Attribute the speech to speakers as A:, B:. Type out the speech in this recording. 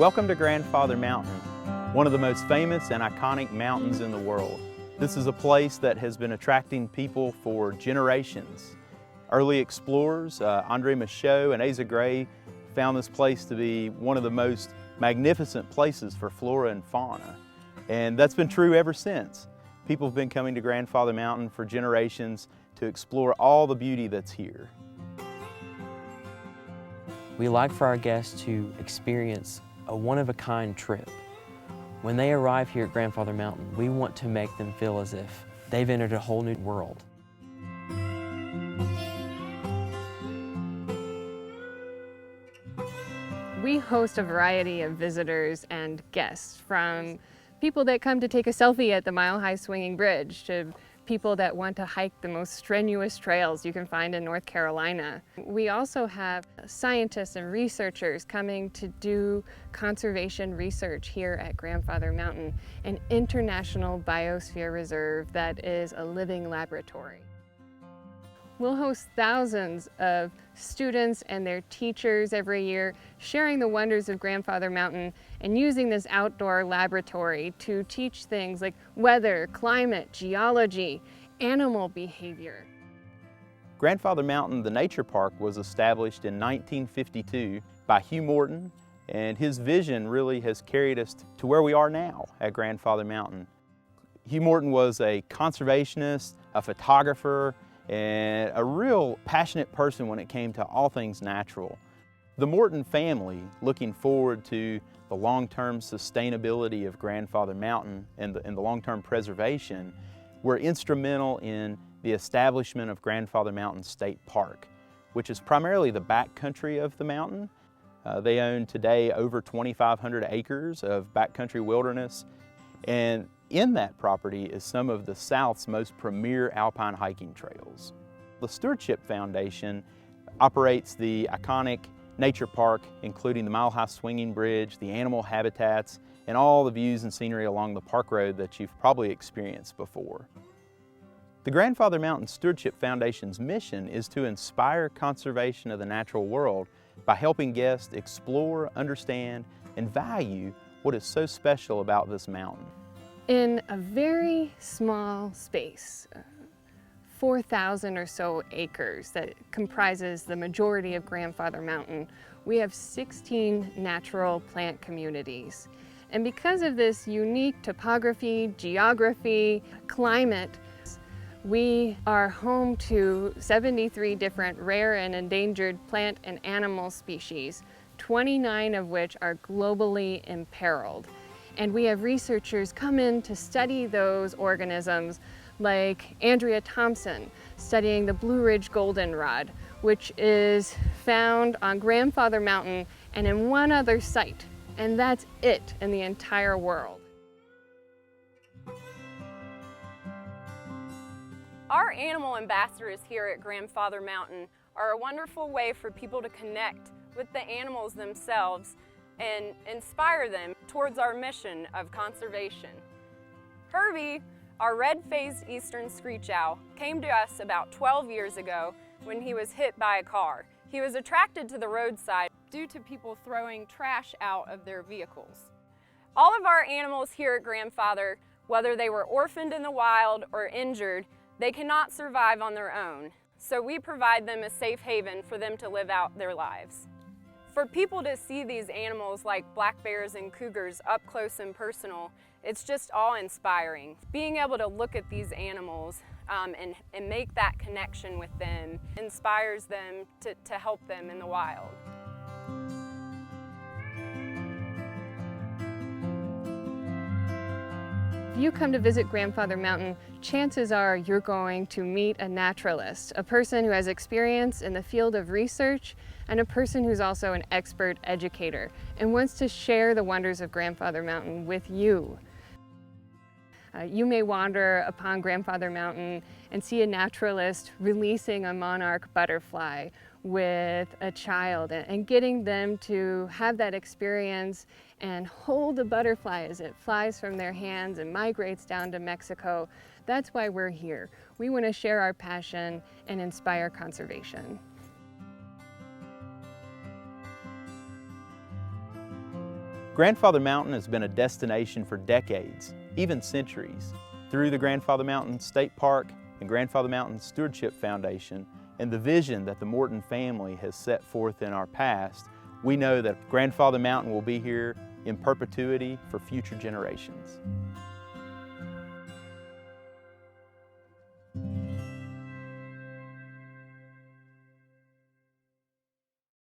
A: Welcome to Grandfather Mountain, one of the most famous and iconic mountains in the world. This is a place that has been attracting people for generations. Early explorers, Andre Michaud and Asa Gray, found this place to be one of the most magnificent places for flora and fauna. And that's been true ever since. People have been coming to Grandfather Mountain for generations to explore all the beauty that's here.
B: We like for our guests to experience a one-of-a-kind trip. When they arrive here at Grandfather Mountain, we want to make them feel as if they've entered a whole new world.
C: We host a variety of visitors and guests, from people that come to take a selfie at the mile-high swinging bridge to people that want to hike the most strenuous trails you can find in North Carolina. We also have scientists and researchers coming to do conservation research here at Grandfather Mountain, an international biosphere reserve that is a living laboratory. We'll host thousands of students and their teachers every year, sharing the wonders of Grandfather Mountain and using this outdoor laboratory to teach things like weather, climate, geology, animal behavior.
A: Grandfather Mountain, the nature park, was established in 1952 by Hugh Morton, and his vision really has carried us to where we are now at Grandfather Mountain. Hugh Morton was a conservationist, a photographer, and a real passionate person when it came to all things natural. The Morton family, looking forward to the long-term sustainability of Grandfather Mountain and the long-term preservation, were instrumental in the establishment of Grandfather Mountain State Park, which is primarily the backcountry of the mountain. They own today over 2,500 acres of backcountry wilderness, and in that property is some of the South's most premier alpine hiking trails. The Stewardship Foundation operates the iconic nature park, including the mile-high swinging bridge, the animal habitats, and all the views and scenery along the park road that you've probably experienced before. The Grandfather Mountain Stewardship Foundation's mission is to inspire conservation of the natural world by helping guests explore, understand, and value what is so special about this mountain.
C: In a very small space, 4,000 or so acres that comprises the majority of Grandfather Mountain, we have 16 natural plant communities. And because of this unique topography, geography, climate, we are home to 73 different rare and endangered plant and animal species, 29 of which are globally imperiled. And we have researchers come in to study those organisms, like Andrea Thompson studying the Blue Ridge goldenrod, which is found on Grandfather Mountain and in one other site, and that's it in the entire world.
D: Our animal ambassadors here at Grandfather Mountain are a wonderful way for people to connect with the animals themselves and inspire them towards our mission of conservation. Herbie, our red-faced eastern screech owl, came to us about 12 years ago when he was hit by a car. He was attracted to the roadside due to people throwing trash out of their vehicles. All of our animals here at Grandfather, whether they were orphaned in the wild or injured, they cannot survive on their own, so we provide them a safe haven for them to live out their lives. For people to see these animals like black bears and cougars up close and personal, it's just awe-inspiring. Being able to look at these animals and make that connection with them inspires them to help them in the wild.
C: If you come to visit Grandfather Mountain, chances are you're going to meet a naturalist, a person who has experience in the field of research, and a person who's also an expert educator and wants to share the wonders of Grandfather Mountain with you. You may wander upon Grandfather Mountain and see a naturalist releasing a monarch butterfly with a child and getting them to have that experience and hold the butterfly as it flies from their hands and migrates down to Mexico. That's why we're here. We want to share our passion and inspire conservation.
A: Grandfather Mountain has been a destination for decades, even centuries. Through the Grandfather Mountain State Park and Grandfather Mountain Stewardship Foundation and the vision that the Morton family has set forth in our past, we know that Grandfather Mountain will be here in perpetuity for future generations.